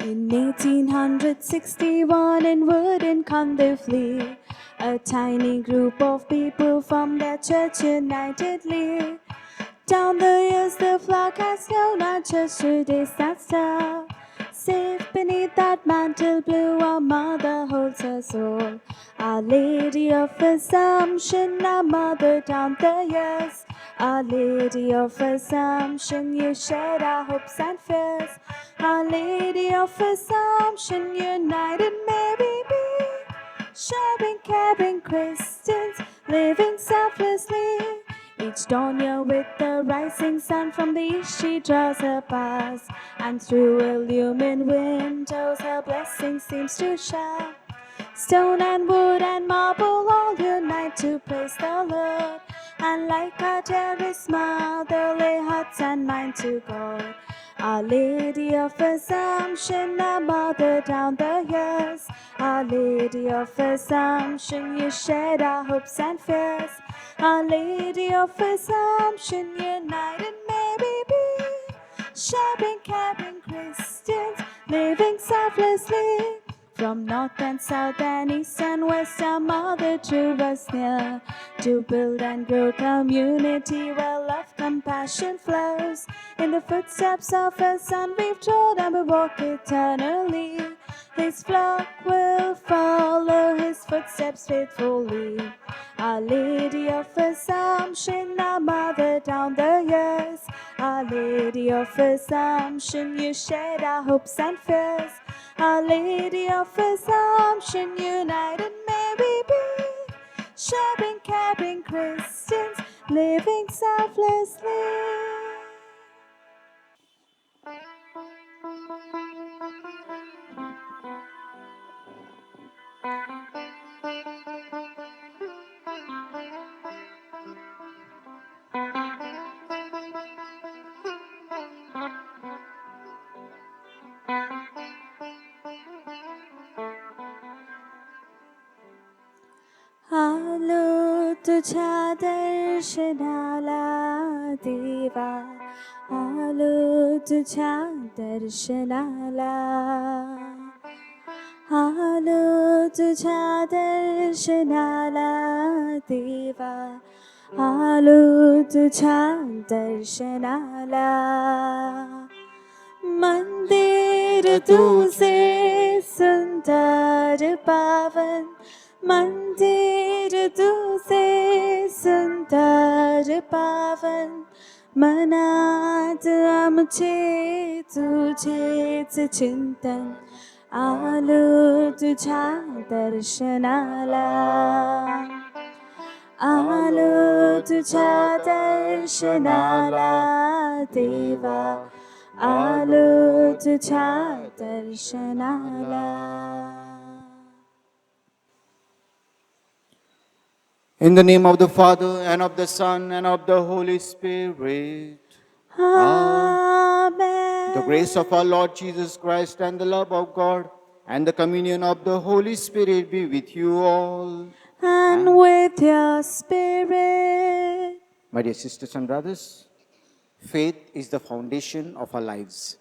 In 1861 in Woodin they flee. A tiny group of people from their church unitedly. Down the years the flock has known our church today stands tall. Safe beneath that mantle blue, our mother holds her soul. Our Lady of Assumption, our mother down the years. Our Lady of Assumption, you shared our hopes and fears. Our Lady of Assumption, united may we be. Sharing, caring Christians, living selflessly. Each dawn year with the rising sun from the east she draws her path, and through illumined windows her blessing seems to shine. Stone and wood and marble all unite to praise the Lord, and like our dearest mother lay hearts and mind to God. Our Lady of Assumption, our mother down the years. Our Lady of Assumption, you shared our hopes and fears. Our Lady of Assumption, united may we be. Sharing, caring Christians, living selflessly. From north and south and east and west, our mother drew us near to build and grow community where love, compassion flows. In the footsteps of her son we've trod and we walk eternally. His flock will follow his footsteps faithfully. Our Lady of Assumption, our mother down the years. Our Lady of Assumption, you shared our hopes and fears. Our Lady of Assumption, united may we be. Sharing, caring Christians, living selflessly. आलो तुझ्या दर्शनाला देवा, आलो तुझ्या दर्शनाला, आलो तुझ्या दर्शनाला देवा, आलो तुझ्या दर्शनाला. मंदिर तुझे सुंदर पावन, मंदिर तुझे सुंदर पावन. मनात आमचे तुझेच चिंतन, आलो तुझ्या दर्शनाला, आलो तुझ्या दर्शनाला देवा, आलो तुझ्या दर्शनाला. In the name of the Father, and of the Son, and of the Holy Spirit. Amen. The grace of our Lord Jesus Christ and the love of God and the communion of the Holy Spirit be with you all. And with your spirit. My dear sisters and brothers, faith is the foundation of our lives.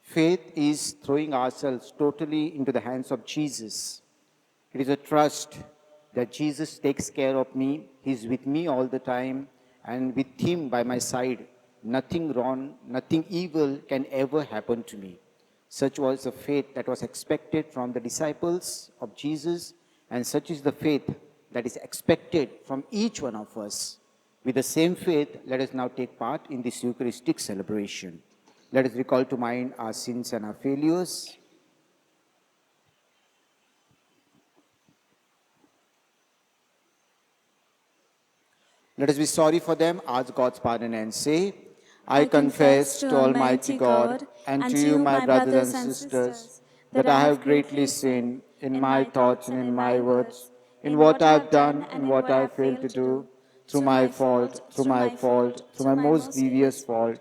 Faith is throwing ourselves totally into the hands of Jesus. It is a trust that Jesus takes care of me. He's with me all the time, and with Him by my side, nothing wrong, nothing evil can ever happen to me. Such was the faith that was expected from the disciples of Jesus, and such is the faith that is expected from each one of us. With the same faith, let us now take part in this Eucharistic celebration. Let us recall to mind our sins and our failures. Let us be sorry for them, ask God's pardon and say, I confess to Almighty God and to you, my brothers and sisters, that I have greatly sinned in my thoughts and in my words, in what I have done and what I have failed to do, through my fault, through my most grievous fault.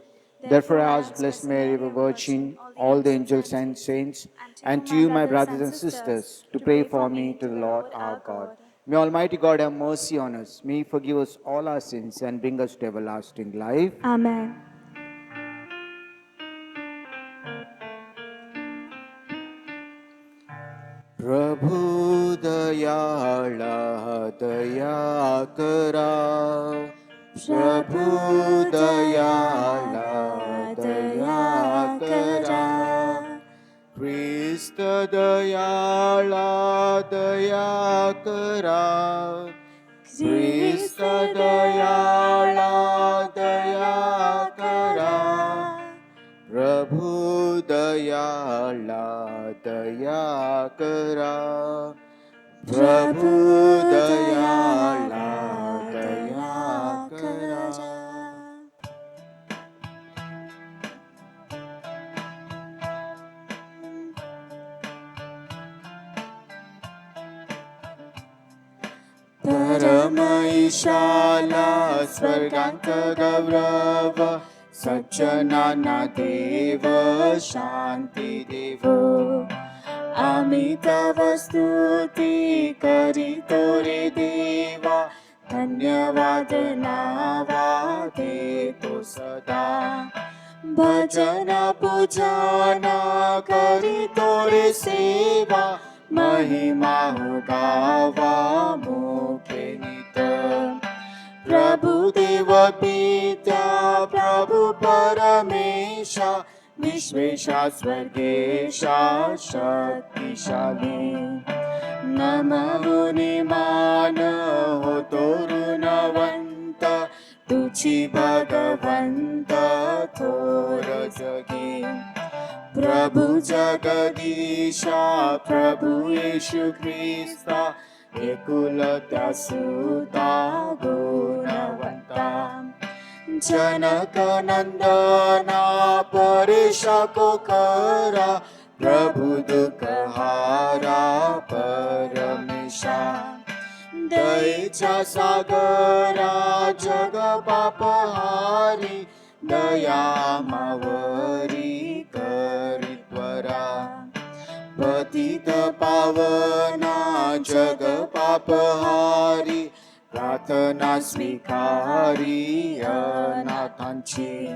Therefore I ask Blessed Mary, the Virgin, all the angels and saints, and to you, my brothers and sisters, to pray for me to the Lord our God. May Almighty God have mercy on us. May He forgive us all our sins and bring us to everlasting life. Amen. प्रभु दयाळा दया करा. प्रभु दयाळा दया करा. ख्रिस्त दयाळा दया करा. ख्रिस्त दयाळा दया करा. प्रभु दयाळा दया करा. प्रभु दयाळा दया करा. परम ईशाला स्वर्गांत गौरव. सज्जनांना देव शांती देव. आम्ही तव स्तुती करीतो रे देवा. धन्यवाद नावा देतो सदा. भजन पूजन करीतो रे सेवा. महिमा गावा मुखे नित. प्रभु देव पिता प्रभु परमेशा. विश्वेशा स्वर्गेशा शक्तिशाली. नमहुनी मान होतो ऋणवंत. तुझी भगवंत थोर जगी. प्रभु जगदीशा प्रभु येशू ख्रिस्ता. एकुलत्या सुता गुणवंता. जनक नंदना परेशा करा. प्रभु दुःख हारा परमेशा. दयेच्या सागरा जग पापहारी. दया मावरी करी त्वरा. पतित पावना जग पापहारी. प्रार्थना स्वीकारी अनाथांची.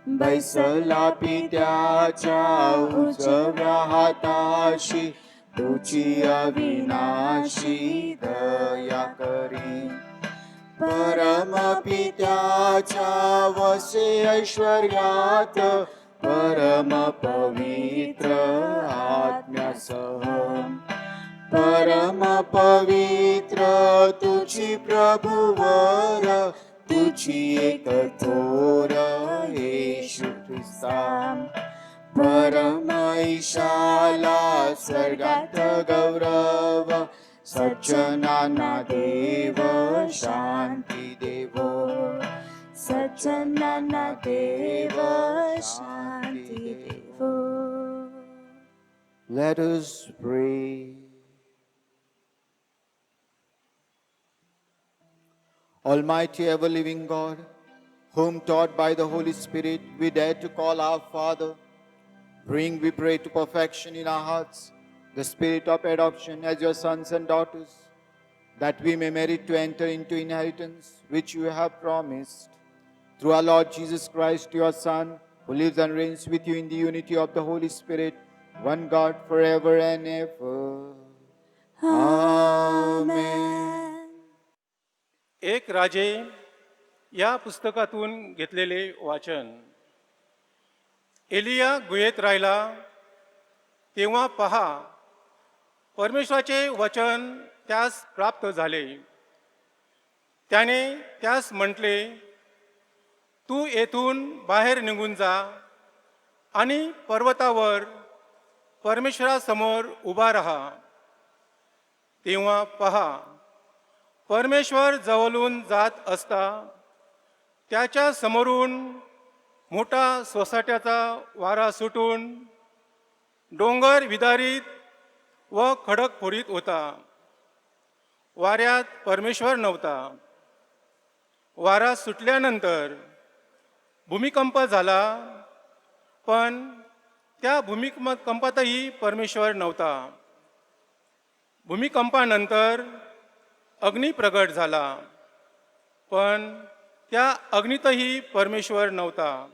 बैसला पित्याच्या उजव्या हाताशी. तुझी अविनाशी दया करी. परम पित्याच्या वसे ऐश्वर्यात. परम पवित्र आत्म्यासह. परम पवित्र तुझी प्रभुवर. तुझी एक थोर येशू ख्रिस्ता. परम ईशाला स्वर्गात गौरव. सज्जनांना देव शांती देव. सज्जनांना देव शांती देव. Let us pray. Almighty ever-living God, whom taught by the Holy Spirit we dare to call our Father, bring, we pray, to perfection in our hearts the spirit of adoption as your sons and daughters, that we may merit to enter into inheritance which you have promised. Through our Lord Jesus Christ, your Son, who lives and reigns with you in the unity of the Holy Spirit, one God, forever and ever. Amen. एक राजे या पुस्तकातून घेतलेले वाचन. एलिया गुहेत राहिला तेव्हा पहा, परमेश्वराचे वचन त्यास प्राप्त झाले. त्याने त्यास म्हटले, तू येथून बाहेर निघून जा आणि पर्वतावर परमेश्वरासमोर उभा राहा. तेव्हा पहा, परमेश्वर जवळून जात असता त्याच्या समोरून मोठा सोसाट्याचा वारा सुटून डोंगर विदारित व खडक फोडीत होता. वाऱ्यात परमेश्वर नव्हता. वारा सुटल्यानंतर भूमिकंप झाला, पण त्या भूमिकंपातही परमेश्वर नव्हता. भूमिकंपानंतर अग्नी प्रगट झाला, पण त्या अग्नीतही परमेश्वर नव्हता.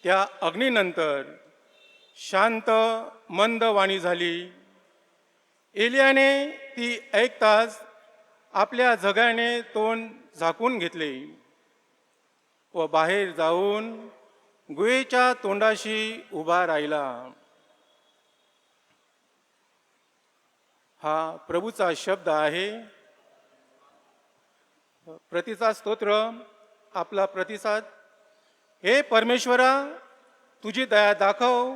त्या अग्नीनंतर शांत मंद वाणी झाली एलियाने ती ऐकताच आपल्या जगाने तोंड झाकून घेतले व बाहेर जाऊन गुहेच्या तोंडाशी उभा राहिला. हा प्रभूचा शब्द आहे. प्रतिसाद स्तोत्र. आपला प्रतिसाद. हे परमेश्वरा, तुझी दया दाखव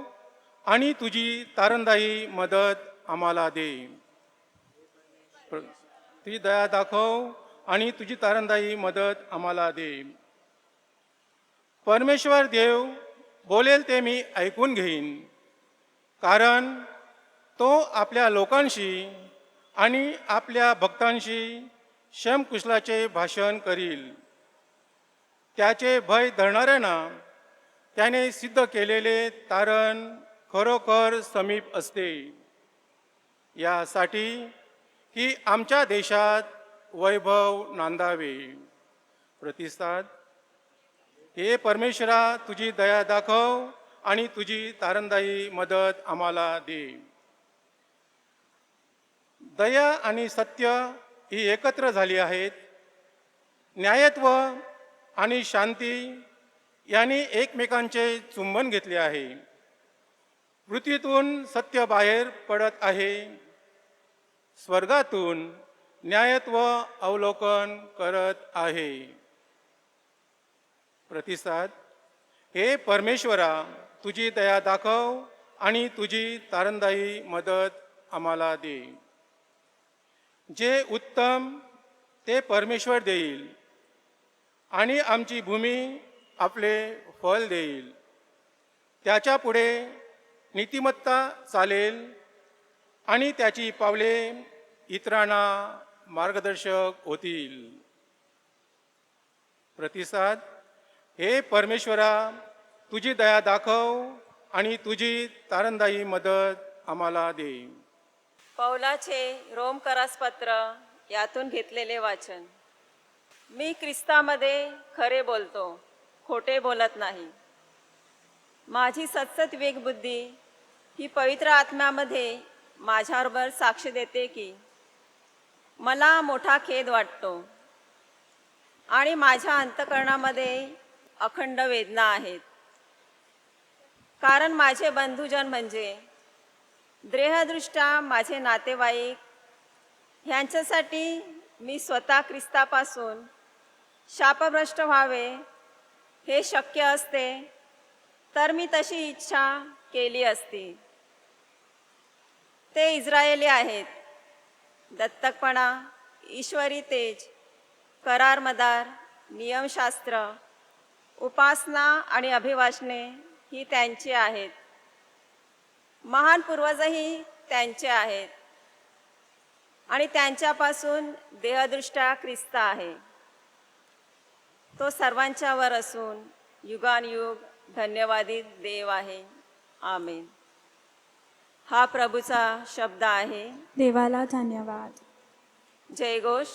आणि तुझी तारणदायी मदत आम्हाला दे. तुझी दया दाखव आणि तुझी तारणदायी मदत आम्हाला दे. परमेश्वर देव बोलेल ते मी ऐकून घेईन, कारण तो आपल्या लोकांशी आणि आपल्या भक्तांशी शमकुशलाचे भाषण करील. त्याचे भय धरणाऱ्यांना त्याने सिद्ध केलेले तारण खरोखर समीप असते, यासाठी की आमच्या देशात वैभव नांदावे. प्रतिसाद. हे परमेश्वरा, तुझी दया दाखव आणि तुझी तारणदायी मदत आम्हाला दे. दया आणि सत्य ही एकत्र झाली आहेत. न्यायत्व आणि शांती यांनी एकमेकांचे चुंबन घेतले आहे. पृथ्वीतून सत्य बाहेर पडत आहे. स्वर्गातून न्यायत्व अवलोकन करत आहे. प्रतिसाद. हे परमेश्वरा, तुझी दया दाखव आणि तुझी तारणदायी मदत आम्हाला दे. जे उत्तम ते परमेश्वर देईल आणि आमची भूमी आपले फळ देईल. त्याच्या पुढे नीतिमत्ता चालेल आणि त्याची पावले इतरांना मार्गदर्शक होतील. प्रतिसाद. हे परमेश्वरा, तुझी दया दाखव आणि तुझी तारणदायी मदत आम्हाला दे. पौलाचे रोमकरास पत्र यातून घेतलेले वाचन. मी ख्रिस्तामध्ये खरे बोलतो, खोटे बोलत नाही. माझी सतसत विवेकबुद्धी ही पवित्र आत्म्यामध्ये माझ्याबरोबर साक्ष देते की मला मोठा खेद वाटतो आणि माझ्या अंतःकरणामध्ये अखंड वेदना आहेत. कारण माझे बंधुजन म्हणजे देहदृष्ट्या माझे नातेवाईक ह्यांच्यासाठी मी स्वतः ख्रिस्तापासून शापभ्रष्ट व्हावे हे शक्य असते तर मी तशी इच्छा केली असती. ते इस्रायली आहेत. दत्तकपणा, ईश्वरी तेज, करार मदार, नियमशास्त्र, उपासना आणि अभिवाचने ही त्यांची आहेत. महान पूर्वजही त्यांचे आहेत आणि त्यांच्यापासून देहदृष्ट्या ख्रिस्त आहे. तो सर्वांच्यावर असून युगानयुग धन्यवादित देव आहे. आमेन. हा प्रभूचा शब्द आहे. देवाला धन्यवाद. जयघोष.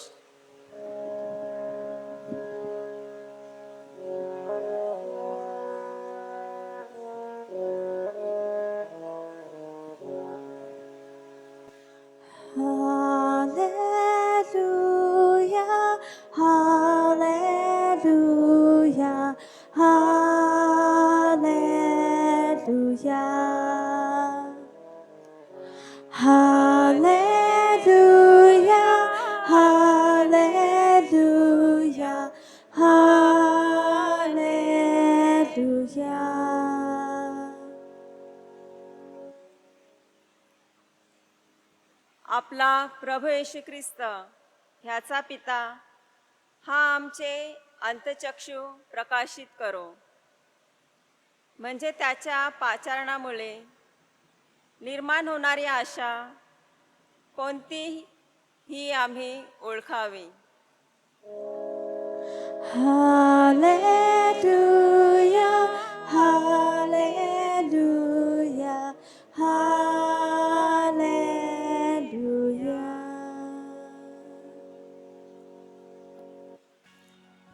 Hallelujah, hallelujah, hallelujah, hallelujah, hallelujah. आपला प्रभू येशू ख्रिस्त ह्याचा पिता हा आमचे अंतचक्षु प्रकाशित करो, म्हणजे त्याच्या पाचारणामुळे निर्माण होणारी आशा कोणतीही आम्ही ओळखावी. Hallelujah, hallelujah, hallelujah.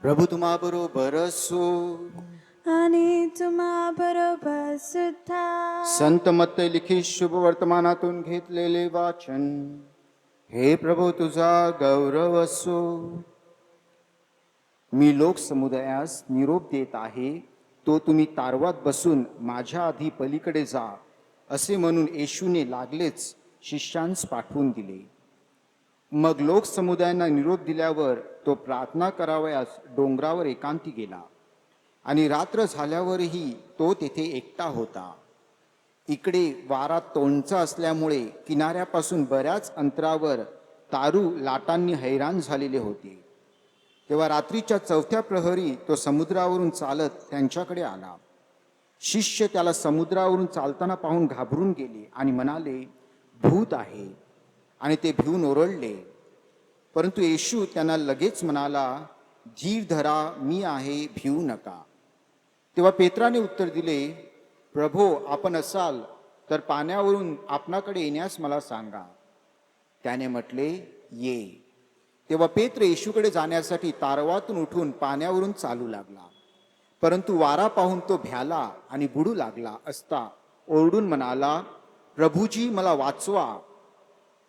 प्रभू तुम्हाबरोबर असो. आणि तुम्हा बरोबर सुद्धा. संत मत्तई लिखित शुभ वर्तमानातून घेतलेले वाचन. हे प्रभू तुझा गौरव असो. मी लोकसमुदायास निरोप देत आहे, तो तुम्ही तारवात बसून माझ्या आधी पलीकडे जा, असे म्हणून येशूने लागलेच शिष्यांस पाठवून दिले. मग लोकसमुदायांना निरोप दिल्यावर तो प्रार्थना करावयास डोंगरावर एकांती गेला. आणि रात्र झाल्यावरही तो तेथे एकटा होता. इकडे वारा तोंडचा असल्यामुळे किनाऱ्यापासून बऱ्याच अंतरावर तारू लाटांनी हैराण झालेले होते. तेव्हा रात्रीच्या 4थ्या प्रहरी तो समुद्रावरून चालत त्यांच्याकडे आला. शिष्य त्याला समुद्रावरून चालताना पाहून घाबरून गेले आणि म्हणाले, भूत आहे, आणि ते भिवून ओरडले. परंतु येशू त्यांना लगेच म्हणाला, धीर धरा, मी आहे, भिवू नका. तेव्हा पेत्राने उत्तर दिले, प्रभो, आपण असाल तर पाण्यावरून आपणाकडे येण्यास मला सांगा. त्याने म्हटले, ये. तेव्हा पेत्र येशूकडे जाण्यासाठी तारवातून उठून पाण्यावरून चालू लागला. परंतु वारा पाहून तो भ्याला आणि बुडू लागला असता ओरडून म्हणाला, प्रभूजी, मला वाचवा.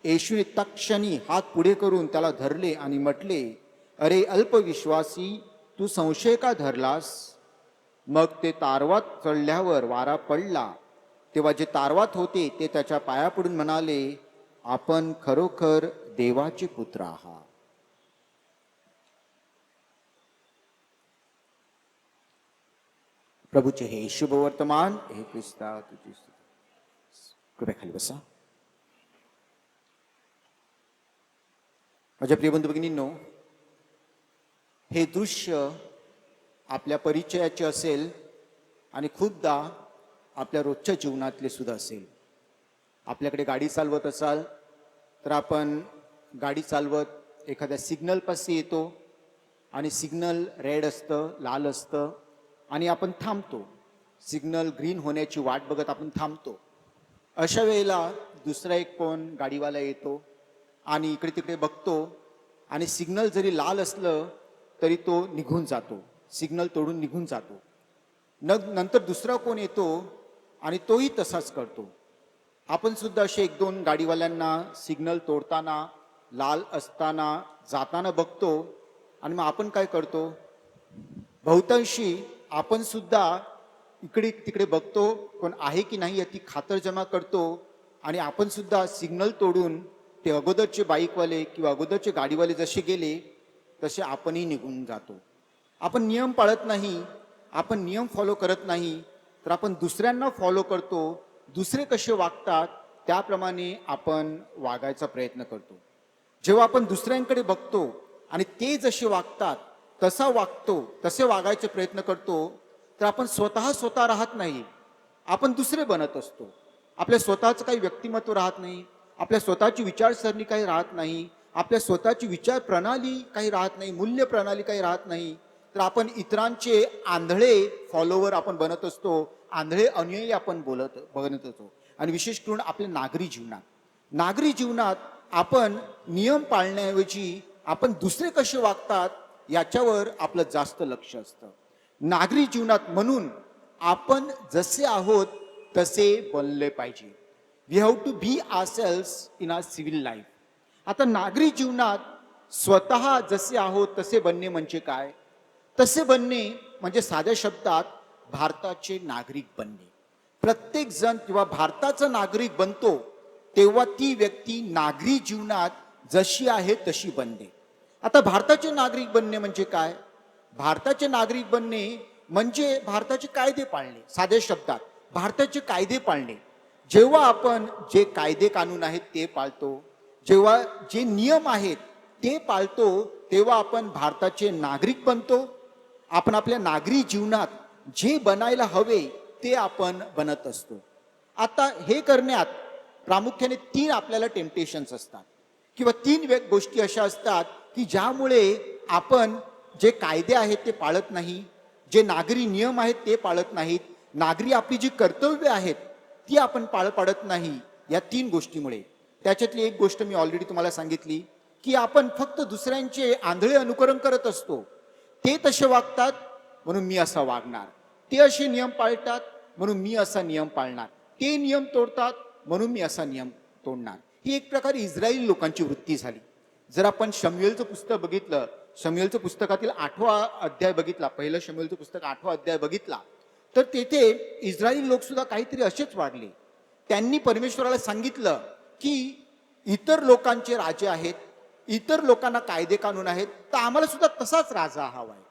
येशूने तत्क्षणी हात पुढे करून त्याला धरले आणि म्हटले, अरे अल्पविश्वासी, तू संशय का धरलास? मग ते तारवात चढल्यावर वारा पडला. तेव्हा जे तारवात होते ते त्याच्या पाया पडून म्हणाले, आपण खरोखर देवाचे पुत्र आहात. प्रभूचे हे शुभ वर्तमान. हे ख्रिस्ता तुझी कृपया खाली बसा. माझ्या प्रिय बंधू भगिनींनो, हे दृश्य आपल्या परिचयाचे असेल आणि खूपदा आपल्या रोजच्या जीवनातले सुद्धा असेल. आपल्याकडे गाडी चालवत असाल तर आपण गाडी चालवत एखाद्या सिग्नलपाशी येतो आणि सिग्नल रेड असतं, लाल असतं आणि आपण थांबतो. सिग्नल ग्रीन होण्याची वाट बघत आपण थांबतो. अशा वेळेला दुसरा एक कोण गाडीवाला येतो आणि इकडे तिकडे बघतो आणि सिग्नल जरी लाल असलं तरी तो निघून जातो, सिग्नल तोडून निघून जातो. नंतर दुसरा कोण येतो आणि तोही तसाच करतो. आपण सुद्धा असे 1-2 गाडीवाल्यांना सिग्नल तोडताना, लाल असताना, जाताना बघतो आणि मग आपण काय करतो? बहुतांशी आपण सुद्धा इकडे तिकडे बघतो, कोण आहे की नाही याची खातरजमा करतो आणि आपण सुद्धा सिग्नल तोडून ते अगोदरचे बाईकवाले किंवा अगोदरचे गाडीवाले जसे गेले तसे आपणही निघून जातो. आपण नियम पाळत नाही, आपण नियम फॉलो करत नाही, तर आपण दुसऱ्यांना फॉलो करतो. दुसरे कसे वागतात त्याप्रमाणे आपण वागायचा प्रयत्न करतो. जेव्हा आपण दुसऱ्यांकडे बघतो आणि ते जसे वागतात तसा वागतो, तसे वागायचे प्रयत्न करतो, तर आपण स्वतः राहत नाही, आपण दुसरे बनत असतो. आपल्या स्वतःचं काही व्यक्तिमत्व राहत नाही, आपल्या स्वतःची विचारसरणी काही राहत नाही, आपल्या स्वतःची विचार प्रणाली काही राहत नाही, मूल्य प्रणाली काही राहत नाही, तर आपण इतरांचे आंधळे फॉलोवर आपण बनत असतो, आंधळे अनुयायी आपण बनत असतो. आणि विशेष करून आपल्या नागरी जीवनात आपण नियम पाळण्याऐवजी आपण दुसरे कसे वागतात याच्यावर आपलं जास्त लक्ष असतं. नागरी जीवनात म्हणून आपण जसे आहोत तसे बनले पाहिजे. We have to be ourselves in our civil life. आता नागरी जीवनात स्वतः जसे आहोत तसे बनणे म्हणजे काय? तसे बनणे म्हणजे साध्या शब्दात भारताचे नागरिक बनणे. प्रत्येक जण जेव्हा भारताचा नागरिक बनतो तेव्हा ती व्यक्ती नागरी जीवनात जशी आहे तशी बनते. आता भारताचे नागरिक बनणे म्हणजे काय? भारताचे नागरिक बनणे म्हणजे भारताचे कायदे पाळणे. साध्या शब्दात भारताचे कायदे पाळणे. जेव्हा आपण जे कायदे कानून आहेत ते पाळतो, जेव्हा जे नियम आहेत ते पाळतो, तेव्हा आपण भारताचे नागरिक बनतो. आपण आपल्या नागरी जीवनात जे बनायला हवे ते आपण बनत असतो. आता हे करण्यात प्रामुख्याने 3 आपल्याला टेम्पटेशन्स असतात किंवा 3 गोष्टी अशा असतात की ज्यामुळे आपण जे कायदे आहेत ते पाळत नाही, जे नागरी नियम आहेत ते पाळत नाहीत, नागरी आपली जी कर्तव्य आहेत ती आपण पाडत नाही. या 3 गोष्टीमुळे. त्याच्यातली एक गोष्ट मी ऑलरेडी तुम्हाला सांगितली की आपण फक्त दुसऱ्यांचे आंधळे अनुकरण करत असतो. ते तसे वागतात म्हणून मी असा वागणार, ते असे नियम पाळतात म्हणून मी असा नियम पाळणार, ते नियम तोडतात म्हणून मी असा नियम तोडणार. ही एक प्रकारे इस्रायली लोकांची वृत्ती झाली. जर आपण शमूएलचं पुस्तक बघितलं, शमूएलचं पुस्तकातील 8वा अध्याय बघितला, पहिलं शमूएलचं पुस्तक 8वा अध्याय बघितला, तर तेथे इस्रायली लोक सुद्धा काहीतरी असेच वागले. त्यांनी परमेश्वराला सांगितलं की इतर लोकांचे राजे आहेत, इतर लोकांना कायदे कानून आहेत, तर आम्हाला सुद्धा तसाच राजा हवा आहे.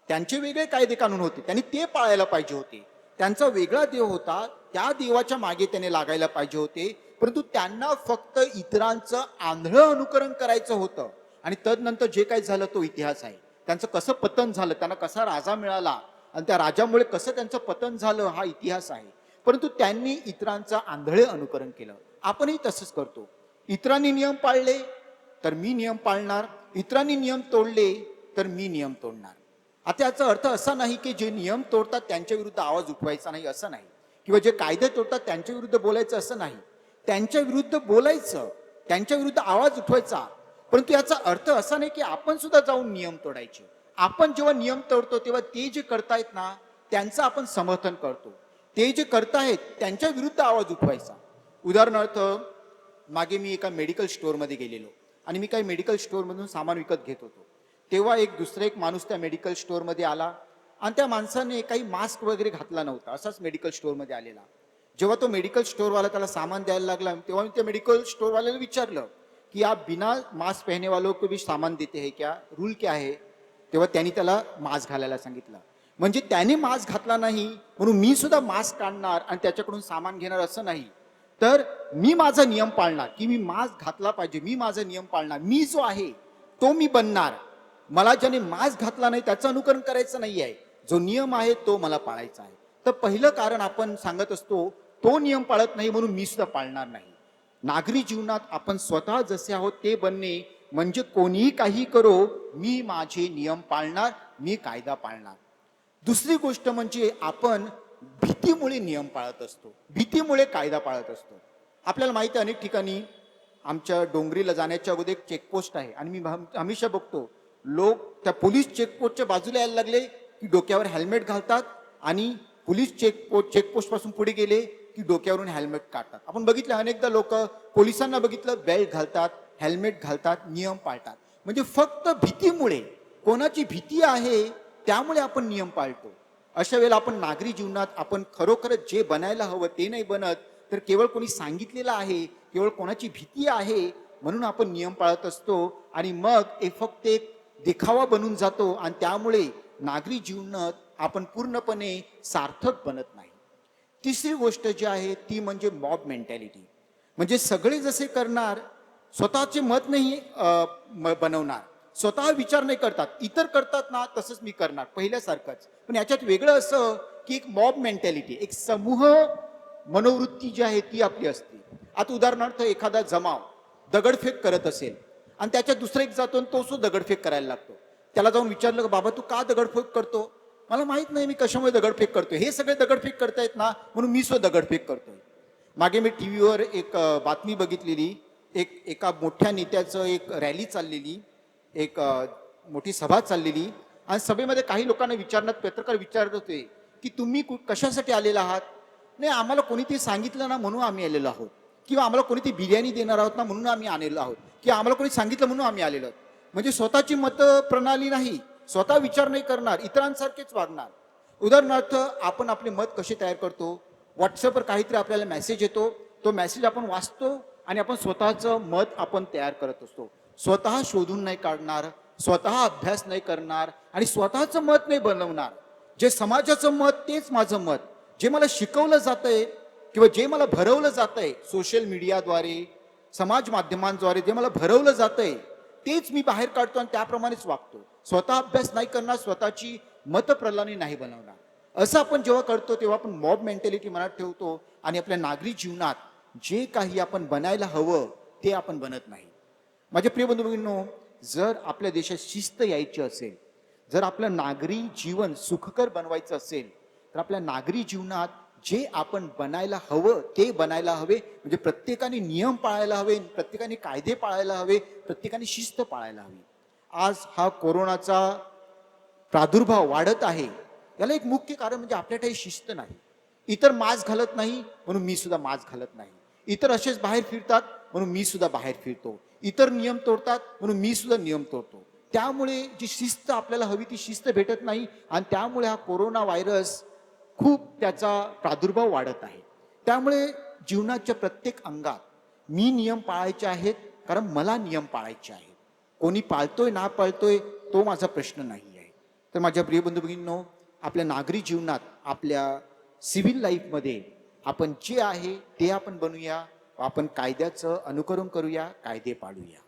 त्यांचे वेगळे कायदे कानून होते, त्यांनी ते पाळायला पाहिजे होते. त्यांचा वेगळा देव होता, त्या देवाच्या मागे त्याने लागायला पाहिजे होते. परंतु त्यांना फक्त इतरांचं आंधळं अनुकरण करायचं होतं. आणि तदनंतर जे काही झालं तो इतिहास आहे. त्यांचं कसं पतन झालं, त्यांना कसा राजा मिळाला आणि त्या राजामुळे कसं त्यांचं पतन झालं हा इतिहास आहे. परंतु त्यांनी इतरांचं आंधळे अनुकरण केलं. आपणही तसंच करतो. इतरांनी नियम पाळले तर मी नियम पाळणार, इतरांनी नियम तोडले तर मी नियम तोडणार. आता याचा अर्थ असा नाही की जे नियम तोडतात त्यांच्या विरुद्ध आवाज उठवायचा नाही असं नाही, किंवा जे कायदे तोडतात त्यांच्या विरुद्ध बोलायचं असं नाही. त्यांच्या विरुद्ध बोलायचं, त्यांच्या विरुद्ध आवाज उठवायचा. परंतु याचा अर्थ असा नाही की आपण सुद्धा जाऊन नियम तोडायचे. आपण जेव्हा नियम तोडतो तेव्हा ते जे करतायत ना त्यांचं आपण समर्थन करतो, ते जे करतायत त्यांच्या विरुद्ध आवाज उठवायचा. उदाहरणार्थ, मागे मी एका मेडिकल स्टोअरमध्ये गेलेलो आणि मी काही मेडिकल स्टोअरमधून सामान विकत घेत होतो. तेव्हा दुसरा एक माणूस त्या मेडिकल स्टोअरमध्ये आला आणि त्या माणसाने काही मास्क वगैरे घातला नव्हता, असाच मेडिकल स्टोअरमध्ये आलेला. जेव्हा तो मेडिकल स्टोअरवाला त्याला सामान द्यायला लागला तेव्हा मी त्या मेडिकल स्टोअरवाल्याला विचारलं की आप बिना मास्क पहने वालों को भी सामान देते हैं क्या, रूल क्या है. तेव्हा त्यांनी त्याला मास्क घालायला सांगितलं. म्हणजे त्याने मास्क घातला नाही म्हणून मी सुद्धा मास्क काढणार आणि त्याच्याकडून सामान घेणार असं नाही. तर मी माझा नियम पाळणार की मी मास्क घातला पाहिजे, मी माझा नियम पाळणार, मी जो आहे तो मी बनणार. मला ज्याने मास्क घातला नाही त्याचं अनुकरण करायचं नाही आहे, जो नियम आहे तो मला पाळायचा आहे. तर पहिलं कारण आपण सांगत असतो तो नियम पाळत नाही म्हणून मी सुद्धा पाळणार नाही. नागरी जीवनात आपण स्वतः जसे आहोत ते बनणे म्हणजे कोणीही काही करो मी माझे नियम पाळणार, मी कायदा पाळणार. दुसरी गोष्ट म्हणजे आपण भीतीमुळे नियम पाळत असतो, भीतीमुळे कायदा पाळत असतो. आपल्याला माहिती आहे अनेक ठिकाणी आमच्या डोंगरीला जाण्याच्या अगोदर एक चेकपोस्ट आहे आणि मी हमेशा बघतो लोक त्या पोलीस चेकपोस्टच्या बाजूला यायला लागले की डोक्यावर हेल्मेट घालतात आणि पोलीस चेकपोस्ट पासून पुढे गेले की डोक्यावरून हेल्मेट काढतात. आपण बघितलं अनेकदा लोक पोलिसांना बघितलं बेल्ट घालतात, हेल्मेट घालतात, नियम पाळतात. म्हणजे फक्त भीतीमुळे, कोणाची भीती आहे त्यामुळे आपण नियम पाळतो. अशा वेळेला आपण नागरी जीवनात आपण खरोखरच जे बनायला हवं ते नाही बनत, तर केवळ कोणी सांगितलेलं आहे, केवळ कोणाची भीती आहे म्हणून आपण नियम पाळत असतो आणि मग फक्त एक दिखावा बनून जातो आणि त्यामुळे नागरी जीवनात आपण पूर्णपणे सार्थक बनत नाही. तिसरी गोष्ट जी आहे ती म्हणजे मॉब मेंटॅलिटी. म्हणजे सगळे जसे करणार, स्वतःचे मत नाही बनवणार, स्वतः विचार नाही करतात, इतर करतात ना तसंच मी करणार पहिल्यासारखंच. पण याच्यात वेगळं असं की एक मॉब मेंटॅलिटी, एक समूह मनोवृत्ती जी आहे ती आपली असते. आता उदाहरणार्थ एखादा जमाव दगडफेक करत असेल आणि त्याच्यात दुसरा एक जातो तो सुद्धा दगडफेक करायला लागतो. त्याला जाऊन विचारलं की बाबा तू का दगडफेक करतो, मला माहित नाही मी कशामुळे दगडफेक करतोय, हे सगळे दगडफेक करतायत ना म्हणून मी सुद्धा दगडफेक करतोय. मागे मी टीव्हीवर एक बातमी बघितलेली, एका मोठ्या नेत्याचं एक रॅली चाललेली, एक मोठी सभा चाललेली आणि सभेमध्ये काही लोकांना विचारण्यात पत्रकार विचारत होते की तुम्ही कशासाठी आलेला आहात. नाही, आम्हाला कोणीतरी सांगितलं ना म्हणून आम्ही आलेलो आहोत, किंवा आम्हाला कोणीतरी बिर्याणी देणार आहोत ना म्हणून आम्ही आलेलो आहोत, किंवा आम्हाला कोणी सांगितलं म्हणून आम्ही आलेलो आहोत. म्हणजे स्वतःची मत प्रणाली नाही, स्वतः विचार नाही करणार, इतरांसारखेच वागणार. उदाहरणार्थ आपण आपले मत कसे तयार करतो, व्हॉट्सअपवर काहीतरी आपल्याला मेसेज येतो, तो मेसेज आपण वाचतो आणि आपण स्वतःचं मत आपण तयार करत असतो. स्वतः शोधून नाही काढणार, स्वतः अभ्यास नाही करणार आणि स्वतःचं मत नाही बनवणार. जे समाजाचं मत तेच माझं मत, जे मला शिकवलं जातंय किंवा जे मला भरवलं जातंय सोशल मीडियाद्वारे, समाज माध्यमांद्वारे जे मला भरवलं जातंय तेच मी बाहेर काढतो आणि त्याप्रमाणेच वागतो. स्वतः अभ्यास नाही करणार, स्वतःची मतप्रणाली नाही बनवणार. असं आपण जेव्हा करतो तेव्हा आपण मॉब मेंटॅलिटी मनात ठेवतो आणि आपल्या नागरी जीवनात जे काही आपण बनायला हवं ते आपण बनत नाही. माझे प्रिय बंधू भगिनींनो, जर आपल्या देशात शिस्त यायची असेल, जर आपलं नागरी जीवन सुखकर बनवायचं असेल तर आपल्या नागरी जीवनात जे आपण बनायला हवं ते बनायला हवे. म्हणजे प्रत्येकाने नियम पाळायला हवे, प्रत्येकाने कायदे पाळायला हवे, प्रत्येकाने शिस्त पाळायला हवी. आज हा कोरोनाचा प्रादुर्भाव वाढत आहे याला एक मुख्य कारण म्हणजे आपल्याकडे शिस्त नाही. इतर मास्क घालत नाही म्हणून मी सुद्धा मास्क घालत नाही. इतर असेच बाहेर फिरतात म्हणून मी सुद्धा बाहेर फिरतो. इतर नियम तोडतात म्हणून मी सुद्धा नियम तोडतो. त्यामुळे जी शिस्त आपल्याला हवी ती शिस्त भेटत नाही आणि त्यामुळे हा कोरोना व्हायरस खूप त्याचा प्रादुर्भाव वाढत आहे. त्यामुळे जीवनाच्या प्रत्येक अंगात मी नियम पाळायचे आहेत, कारण मला नियम पाळायचे आहेत. कोणी पाळतोय ना पाळतोय तो माझा प्रश्न नाही आहे. तर माझ्या प्रिय बंधू भगिनींनो, आपल्या नागरी जीवनात, आपल्या सिव्हिल लाईफमध्ये आपण जे आहे ते आपण बनूया, आपण कायद्याचं अनुकरण करूया, कायदे पाळूया.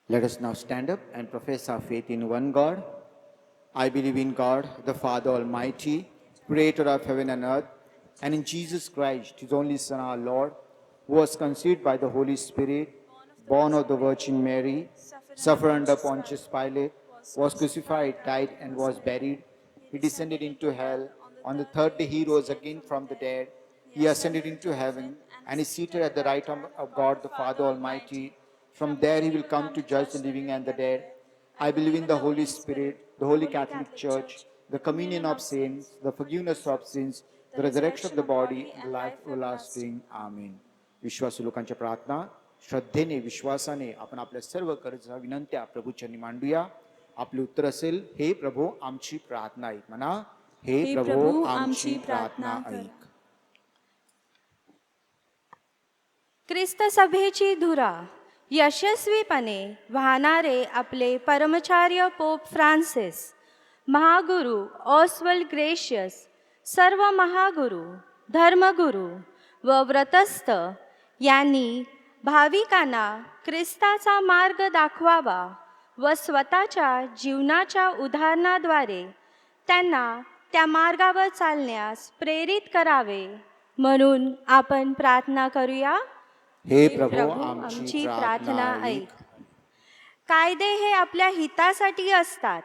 Let us now stand up and profess our faith in one God. I believe in God, the Father Almighty, creator of heaven and earth, and in Jesus Christ, his only Son, our Lord, who was conceived by the Holy Spirit, born of the Virgin Mary, suffered under Pontius Pilate, was crucified, died, and was buried. He descended into hell. On the third day he rose again from the dead. He ascended into heaven and is seated at the right hand of God the Father Almighty. From there he will come to judge the living and the dead. I believe in the Holy Spirit, the Holy Catholic Church, the communion of saints, the forgiveness of sins, the resurrection of the body, and the life everlasting. Amen. विश्वासू लोकांच्या प्रार्थना श्रद्धेने, विश्वासाने आपण आपल्या सर्व गरजा विनंत्या प्रभूचरणी मांडूया. आपले उत्तर असेल, हे प्रभू आमची प्रार्थना ऐक. म्हणा, हे प्रभू आमची प्रार्थना ऐक. ख्रिस्त सभेची धुरा यशस्वीपणे वाहणारे आपले परमचार्य पोप फ्रान्सिस, महागुरू ऑस्वल्ड ग्रेशियस, सर्व महागुरू, धर्मगुरू व व्रतस्थ यांनी भाविकांना ख्रिस्ताचा मार्ग दाखवावा व स्वतःच्या जीवनाच्या उदाहरणाद्वारे त्यांना त्या मार्गावर चालण्यास प्रेरित करावे, म्हणून आपण प्रार्थना करूया. हे प्रभू आमची प्रार्थना ऐक. कायदे हे आपल्या हितासाठी असतात,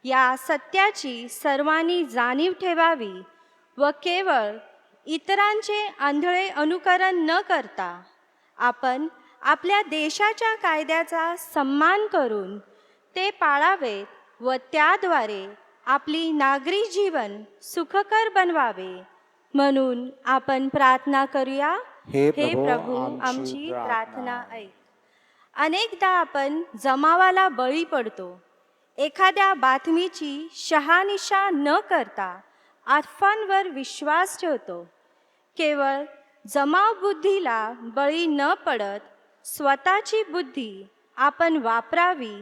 या सत्याची सर्वांनी जाणीव ठेवावी व केवळ इतरांचे आंधळे अनुकरण न करता आपण आपल्या देशाच्या कायद्याचा सन्मान करून ते पाळावेत व त्याद्वारे आपली नागरी जीवन सुखकर बनवावे, म्हणून आपण प्रार्थना करूया. हे प्रभू आमची प्रार्थना ऐक. अनेकदा आपण जमावाला बळी पडतो. एखाद्या बातमीची शहानिशा न करता अफवांवर विश्वास ठेवतो. केवळ जमाव बुद्धीला बळी न पडत स्वतःची बुद्धी आपण वापरावी,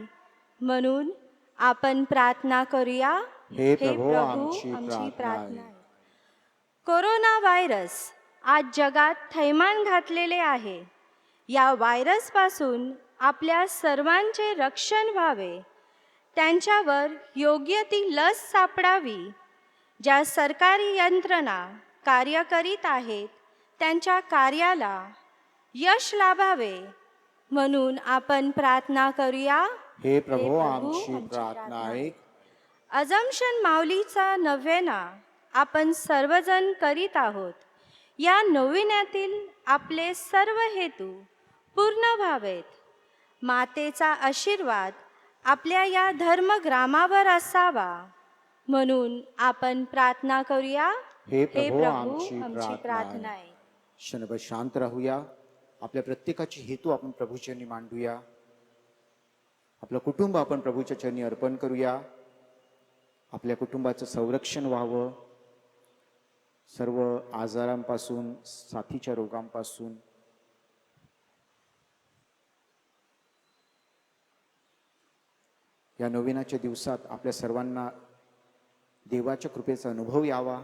म्हणून आपण प्रार्थना करूया. हे प्रभू आमची प्रार्थना ऐक. कोरोना व्हायरस आज जगात थैमान घातलेले आहे. या व्हायरसपासून आपल्या सर्वांचे रक्षण व्हावे, त्यांच्यावर योग्य ती लस सापडावी. ज्या सरकारी यंत्रणा कार्य करीत आहेत त्यांच्या कार्याला यश लाभावे, म्हणून आपण प्रार्थना करूया. हे प्रभू आमची प्रार्थना ऐक. अजम्पशन माऊलीचा नवेना आपण सर्वजण करीत आहोत. या नविन्यातील आपले सर्व हेतू पूर्ण व्हावेत. मातेचा आशीर्वाद आपल्या या धर्मग्रामावर असावा, म्हणून आपण प्रार्थना करूया. हे प्रभू आमची प्रार्थना आहे. क्षणभर शांत राहूया. आपल्या प्रत्येकाची हेतू आपण प्रभूचरणी मांडूया. आपलं कुटुंब आपण प्रभूच्या चरणी अर्पण करूया. आपल्या कुटुंबाचं संरक्षण व्हावं, सर्व आजारांपासून, साथीच्या रोगांपासून. या नवीनाच्या दिवसात आपल्या सर्वांना देवाच्या कृपेचा अनुभव यावा.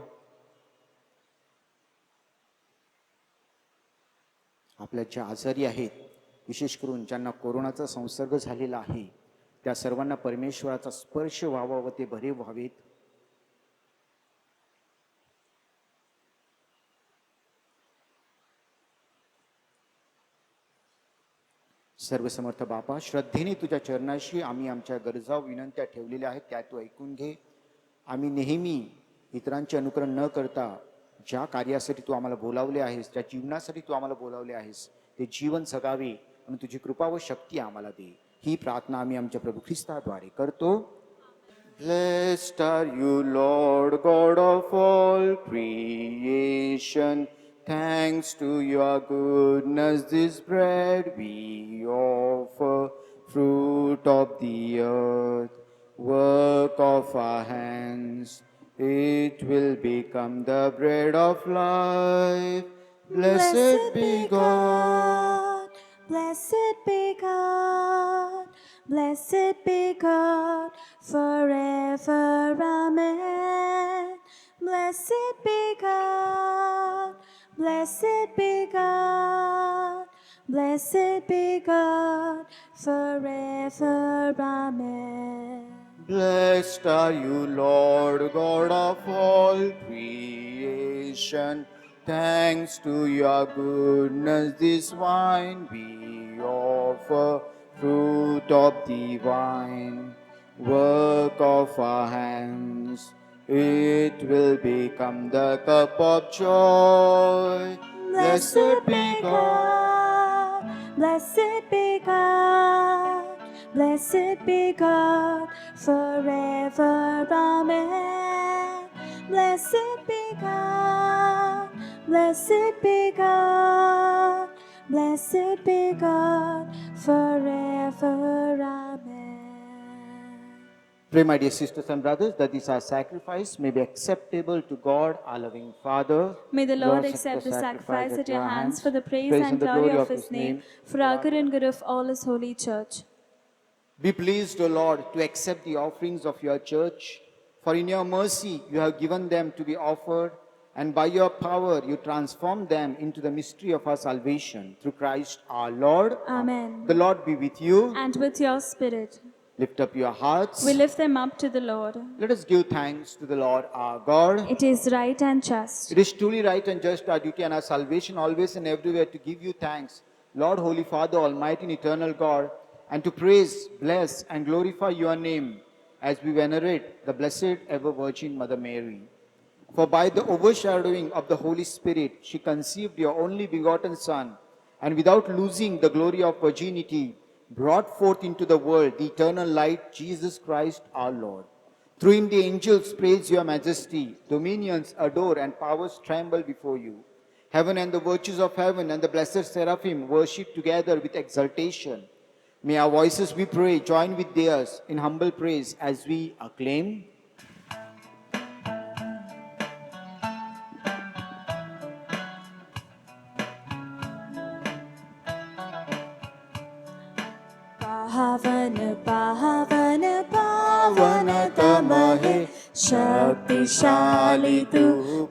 आपल्या ज्या आजारी आहेत, विशेष करून ज्यांना कोरोनाचा संसर्ग झालेला आहे, त्या सर्वांना परमेश्वराचा स्पर्श व्हावा व ते बरे व्हावेत. सर्वसमर्थ बापा, श्रद्धेने तुझ्या चरणाशी आम्ही आमच्या गरजा विनंत्या ठेवलेल्या आहेत, त्या तू ऐकून घे. आम्ही नेहमी इतरांचे अनुकरण न करता ज्या कार्यासाठी तू आम्हाला बोलावले आहेस, ज्या जीवनासाठी तू आम्हाला बोलावले आहेस, ते जीवन जगावे आणि तुझी कृपा व शक्ती आम्हाला दे. ही प्रार्थना आम्ही आमच्या प्रभू ख्रिस्ताद्वारे करतो. Blessed are you, Lord God of all creation. Thanks to your goodness, this bread we offer, fruit of the earth, work of our hands. It will become the bread of life. Blessed be God. Blessed be God. Blessed be God forever. Amen. Blessed be God. Blessed be God. Blessed be God forever. Amen. Blessed are you, Lord God of all creation. Thanks to your goodness, this wine we offer, fruit of the vine, work of our hands. It will become the cup of joy. Blessed be God. Blessed be God. Blessed be God forever. Amen. Blessed be God. Blessed be God. Blessed be God forever. Amen. Pray, my dear sisters and brothers, that this our sacrifice may be acceptable to God, our loving Father. May the Lord accept the sacrifice at your hands for the praise and glory of His name, for our good and good of all His holy church. Be pleased, O Lord, to accept the offerings of your church, for in your mercy you have given them to be offered, and by your power you transform them into the mystery of our salvation, through Christ our Lord. Amen. The Lord be with you. And with your spirit, Lift up your hearts. we lift them up to the Lord. Let us give thanks to the Lord our God. It is right and just. It is truly right and just, our duty and our salvation, always and everywhere, to give you thanks, Lord, Holy Father, Almighty and eternal God, and to praise, bless, and glorify your name as we venerate the Blessed Ever Virgin Mother Mary. For by the overshadowing of the Holy Spirit, she conceived your only begotten Son, and without losing the glory of virginity, brought forth into the world the eternal light, Jesus Christ our Lord. Through him the angels praise your majesty, dominions adore, and powers tremble before you. Heaven and the virtues of heaven and the blessed seraphim worship together with exultation. May our voices, we pray, join with theirs in humble praise as we acclaim. पावन पावन पावन तमहे शक्तिशाली तू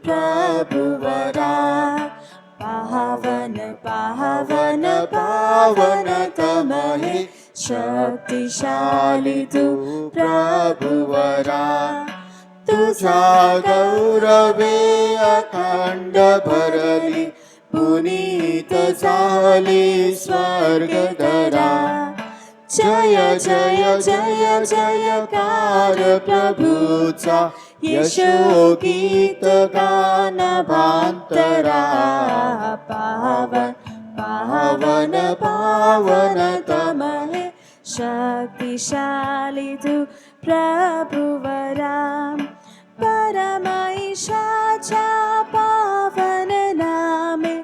प्रभुवरा पावन पावन पावन तमहे शक्तिशाली तू प्रभुवरा तुझा गौरवे अखंड भरली पुनीत झाली स्वर्गधरा जय जय जय जयकार प्रभूचा यशोगीत गान भांतरा पावन पावन पावन तमहे शक्तिशाली तू प्रभुवरा परमेशाच्या पावन नामे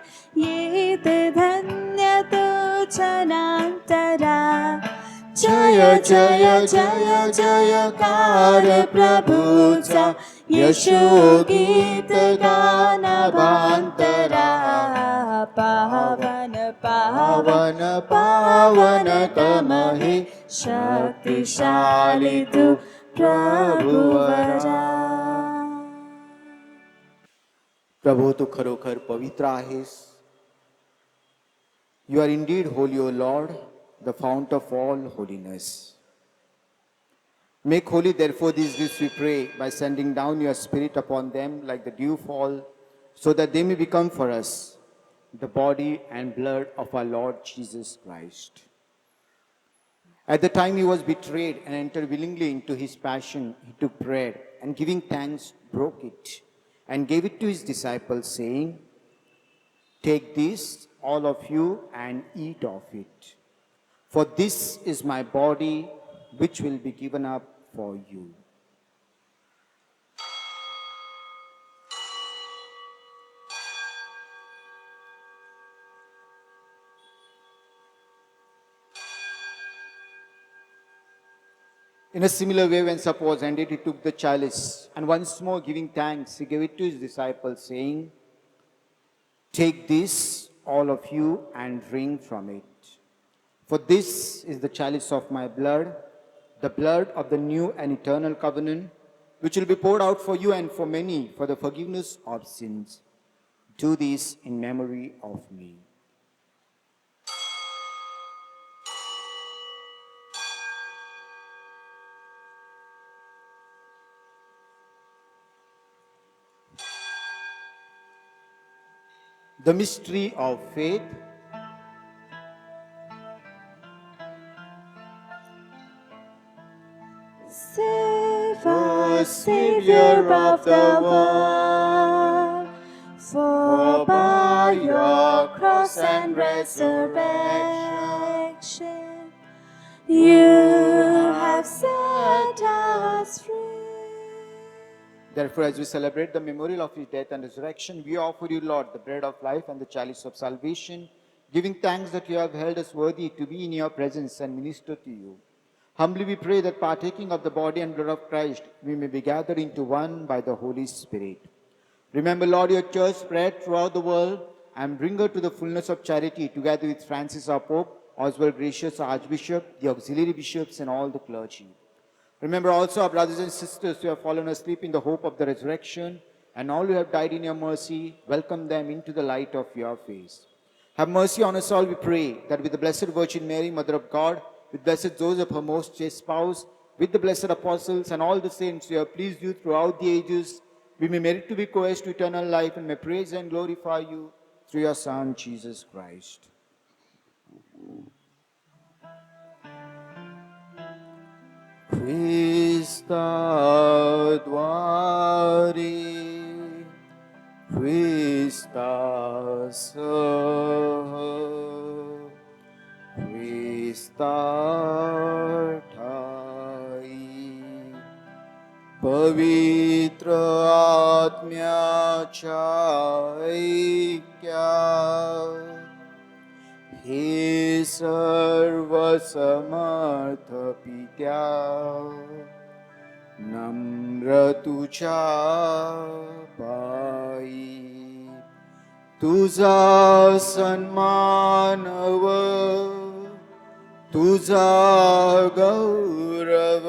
येत धन्य तुझनांतरा जय जय जय जयकार प्रभूचा यशोगीत गान भांतरा पावन पावन पावन तमहे शक्तिशाली तू प्रभुवरा. प्रभू तू खरोखर पवित्र आहेस. You are indeed holy, O Lord, the fount of all holiness. Make holy, therefore, these gifts, we pray, by sending down your Spirit upon them like the dew fall, so that they may become for us the body and blood of our Lord Jesus Christ. At the time he was betrayed and entered willingly into his passion, he took bread and giving thanks, broke it and gave it to his disciples, saying, "Take this, all of you, and eat of it. For this is my body, which will be given up for you." In a similar way, when supper was ended, he took the chalice, and once more giving thanks, he gave it to his disciples, saying, "Take this, all of you, and drink from it. For this is the chalice of my blood, the blood of the new and eternal covenant, which will be poured out for you and for many for the forgiveness of sins. Do this in memory of me." The mystery of faith. Save us, Savior of the world, for by your cross and resurrection, you have set us free. Therefore, as we celebrate the memorial of his death and resurrection, we offer you, Lord, the bread of life and the chalice of salvation, giving thanks that you have held us worthy to be in your presence and minister to you. Humbly we pray that partaking of the body and blood of Christ, we may be gathered into one by the Holy Spirit. Remember, Lord, your church spread throughout the world and bring her to the fullness of charity, together with Francis our Pope, Oswald Gracious our Archbishop, the auxiliary bishops, and all the clergy. Remember also our brothers and sisters who have fallen asleep in the hope of the resurrection, and all who have died in your mercy. Welcome them into the light of your face. Have mercy on us all, we pray, that with the Blessed Virgin Mary, Mother of God, with blessed Joseph, her most chaste spouse, with the blessed apostles and all the saints who have pleased you throughout the ages, we may merit to be co-heirs to eternal life and may praise and glorify you through your Son, Jesus Christ. Christa dwari, Christa sah, Christartai, पवित्र आत्म्याच्या ऐक्यात, हे सर्वसमर्थ पित्या, नम्र तुझ्या पायी, तुझा सन्मानव, तुझा गौरव,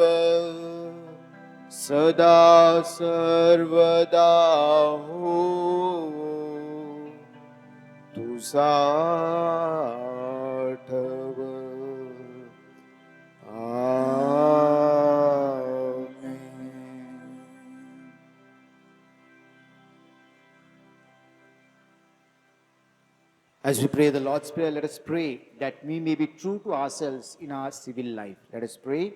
सदा सर्वदा हो, तुझा आठव. Amen. As we pray the Lord's Prayer, let us pray that we may be true to ourselves in our civil life. Let us pray.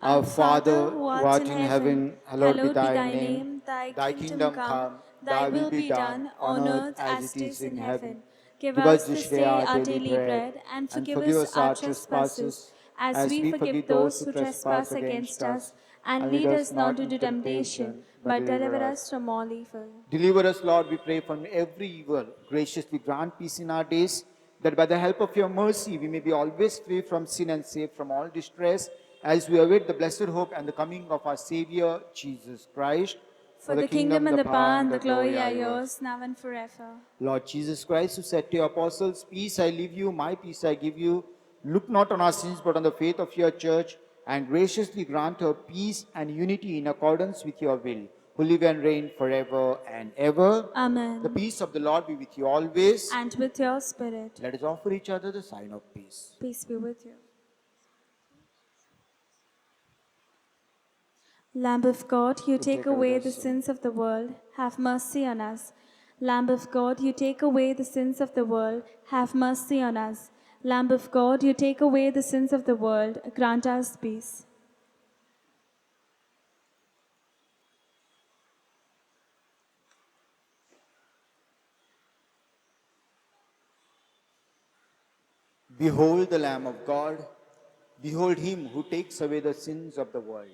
Our Father, who art in heaven, hallowed be thy name. Thy kingdom come, thy will be done, on earth as it is in heaven. Give us this day our daily bread, and forgive us our trespasses, as we forgive those who trespass against us. And lead us not into temptation, but deliver us from all evil. Deliver us, Lord, we pray, from every evil. Graciously grant peace in our days, that by the help of your mercy we may be always free from sin and safe from all distress, as we await the blessed hope and the coming of our Savior, Jesus Christ. For the kingdom and the power and the glory are yours, now and forever. Lord Jesus Christ, who said to your apostles, "Peace I leave you, my peace I give you," look not on our sins, but on the faith of your church, and graciously grant her peace and unity in accordance with your will, who live and reign forever and ever. Amen. The peace of the Lord be with you always. And with your spirit. Let us offer each other the sign of peace. Peace be with you. Lamb of God, you take away the sins of the world, have mercy on us. Lamb of God, you take away the sins of the world, have mercy on us. Lamb of God, you take away the sins of the world, grant us peace. Behold the Lamb of God. Behold him who takes away the sins of the world.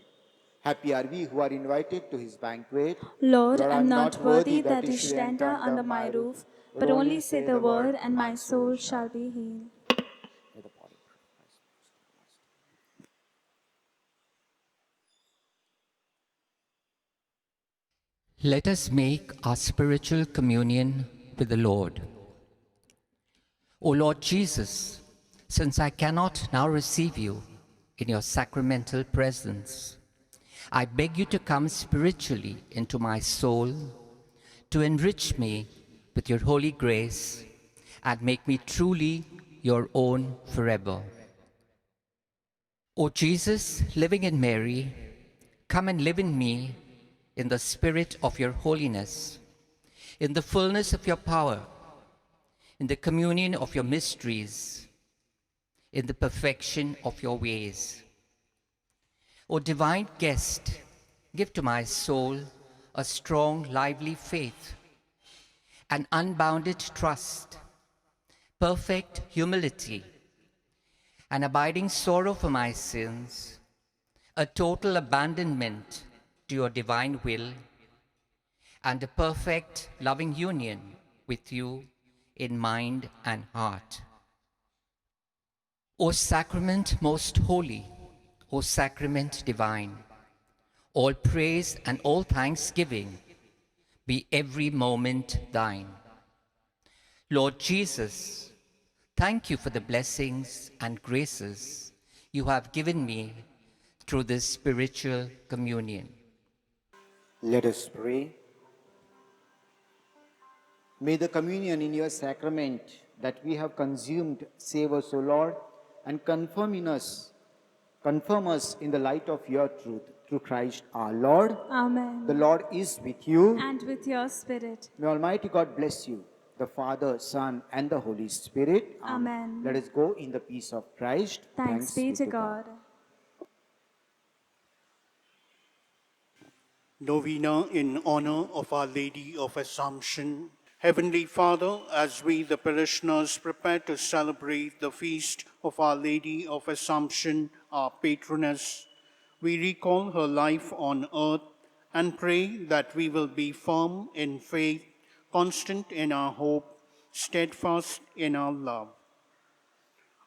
Happy are we who are invited to his banquet. Lord, I I'm am not worthy that you you should enter under my roof, but only say the word, and my soul shall be healed. May the body of Christ. Let us make our spiritual communion with the Lord. O Lord Jesus, since I cannot now receive you in your sacramental presence, I beg you to come spiritually into my soul, to enrich me with your holy grace and make me truly your own forever. O Jesus, living in Mary, come and live in me in the spirit of your holiness, in the fullness of your power, in the communion of your mysteries, in the perfection of your ways. O divine guest, give to my soul a strong, lively faith, an unbounded trust, perfect humility, an abiding sorrow for my sins, a total abandonment to your divine will, and a perfect loving union with you in mind and heart. O sacrament most holy, O sacrament divine, all praise and all thanksgiving be every moment thine. Lord Jesus, thank you for the blessings and graces you have given me through this spiritual communion. Let us pray. May the communion in your sacrament that we have consumed save us, O Lord, and confirm us in the light of your truth, through Christ our Lord. Amen. The Lord is with you. And with your spirit. May Almighty God bless you, the Father, Son, and the Holy Spirit. Amen. Let us go in the peace of Christ. Thanks be to God. Novena in honor of Our Lady of Assumption. Heavenly Father, as we, the parishioners, prepare to celebrate the feast of Our Lady of Assumption, our patroness, we recall her life on earth and pray that we will be firm in faith, constant in our hope, steadfast in our love.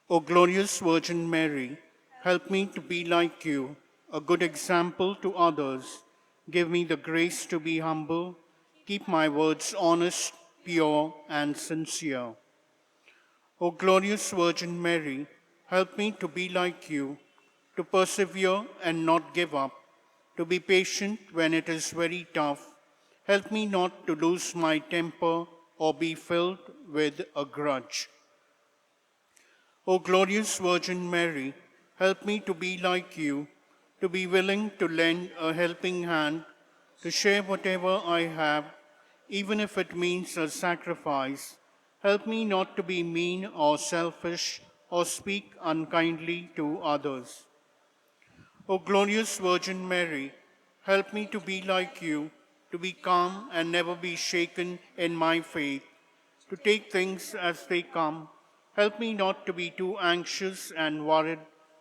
O glorious Virgin Mary, help me to be like you, a good example to others. Give me the grace to be humble, keep my words honest, pure, and sincere. O glorious Virgin Mary, help me to be like you, to persevere and not give up, to be patient when it is very tough. Help me not to lose my temper or be filled with a grudge. O glorious Virgin Mary, help me to be like you, to be willing to lend a helping hand, to share whatever I have, even if it means a sacrifice. Help me not to be mean or selfish or speak unkindly to others. O glorious Virgin Mary, help me to be like you, to be calm and never be shaken in my faith, to take things as they come. Help me not to be too anxious and worried,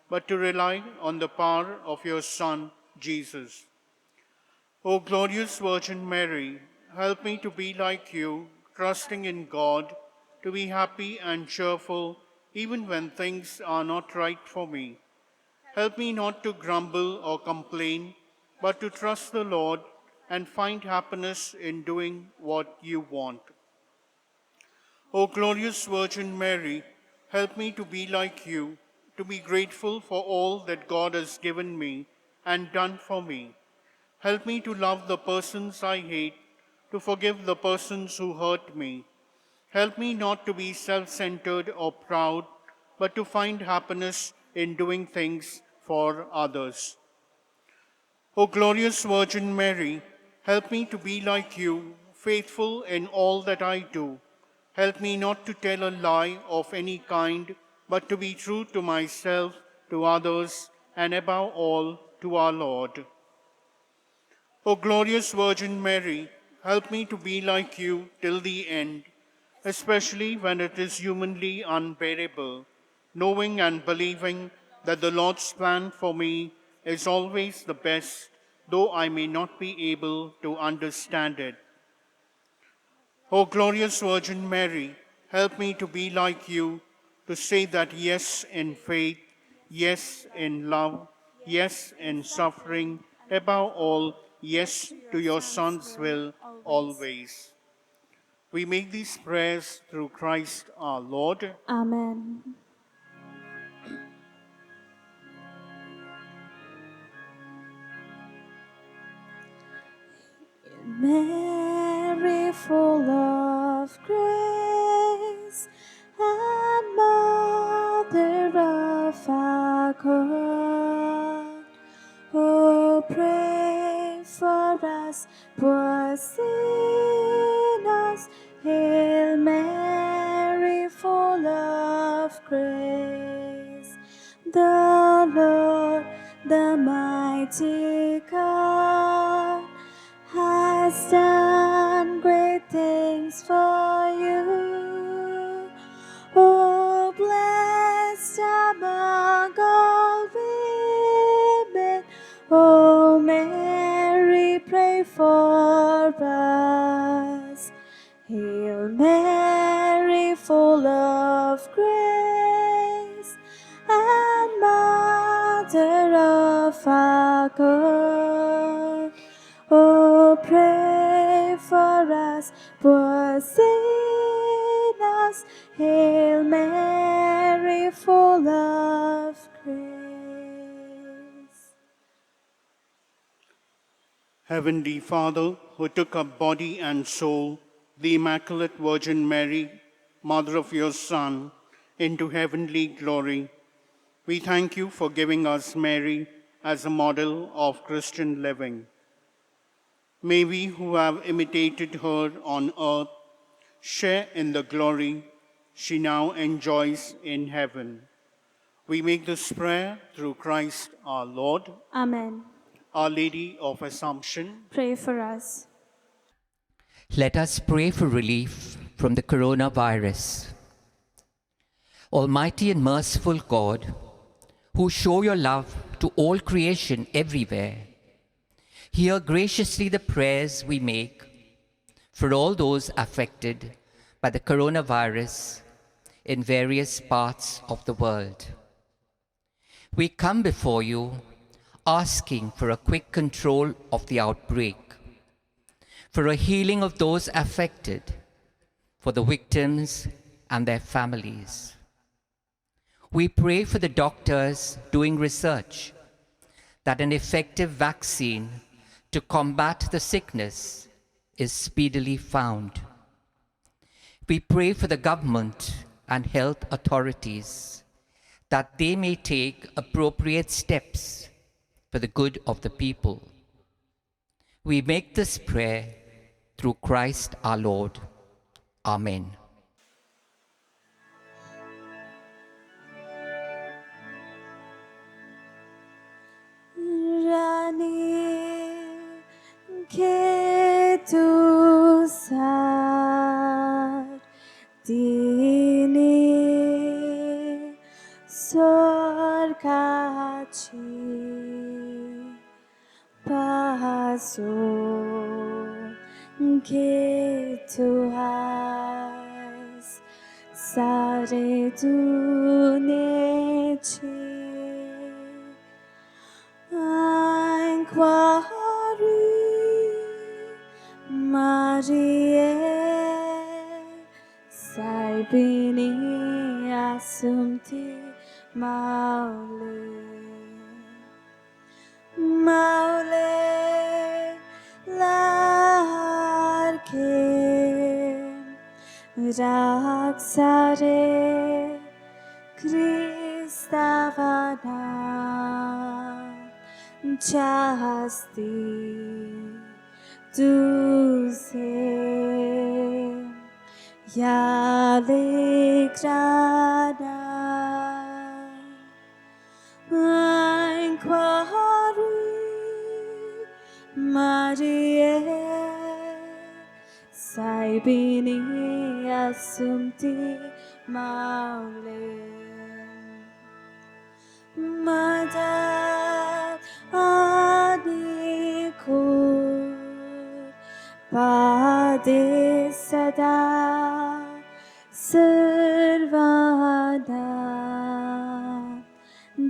but to rely on the power of your Son, Jesus. O glorious Virgin Mary, help me to be like you, trusting in God, to be happy and cheerful even when things are not right for me. Help me not to grumble or complain, but to trust the Lord and find happiness in doing what you want. O glorious Virgin Mary, help me to be like you, to be grateful for all that God has given me and done for me. Help me to love the persons I hate, to forgive the persons who hurt me. Help me not to be self-centered or proud, but to find happiness in doing things for others. O glorious Virgin Mary, help me to be like you, faithful in all that I do. Help me not to tell a lie of any kind, but to be true to myself, to others, and above all, to our Lord. O glorious Virgin Mary, help me to be like you till the end, especially when it is humanly unbearable. knowing and believing that the Lord's plan for me is always the best, though I may not be able to understand it. O glorious Virgin Mary, help me to be like you, to say that yes in faith, yes in love, yes in suffering, above all, yes to your Son's will always. We make these prayers through Christ our Lord. Amen. Mary, full of grace, and Mother of our God, oh, pray for us poor sinners. Hail Mary, full of grace, the Lord, the mighty God, has done great things for you. Oh, blessed among all women, oh, Mary, pray for us. Hail Mary, full of grace, and Mother of our God, oh, pray for us poor sinners. Hail Mary, full of grace. Heavenly Father, who took up body and soul, the Immaculate Virgin Mary, Mother of your Son, into heavenly glory, we thank you for giving us Mary as a model of Christian living. May we who have imitated her on earth share in the glory she now enjoys in heaven. We make this prayer through Christ our Lord. Amen. Our Lady of Assumption, Pray for us. Let us pray for relief from the coronavirus. Almighty and merciful God, who show your love to all creation everywhere, hear graciously the prayers we make for all those affected by the coronavirus in various parts of the world. We come before you asking for a quick control of the outbreak, for a healing of those affected, for the victims and their families. We pray for the doctors doing research that an effective vaccine to combat the sickness is speedily found. We pray for the government and health authorities that they may take appropriate steps for the good of the people. We make this prayer through Christ our Lord. Amen. Rani ke tu sar dini sorgachi paso ke tu has sare dunechi Inquiry, Marie, Saibini Asumti Maule, Maule, Larke, Raksare, Kristavana. Chasti tuze yalegrana inquiry Marie saibini asumti maule 아니고 받을 सदा सर्वदा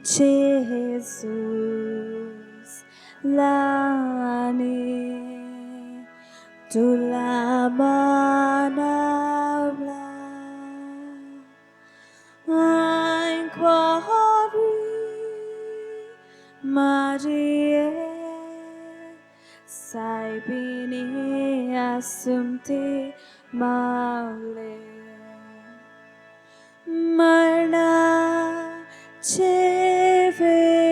Jesus lani tulamana Ein quari Marie Saibini asumti male Marna chevele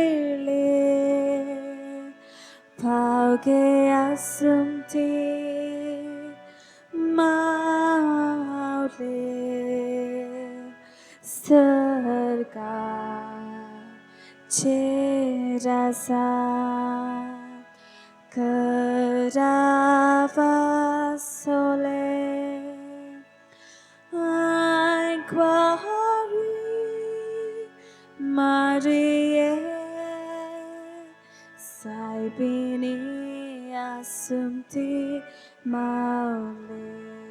Pauge asumti male Serga cerasa kerava sole Ein quari Marie Saibini asumti male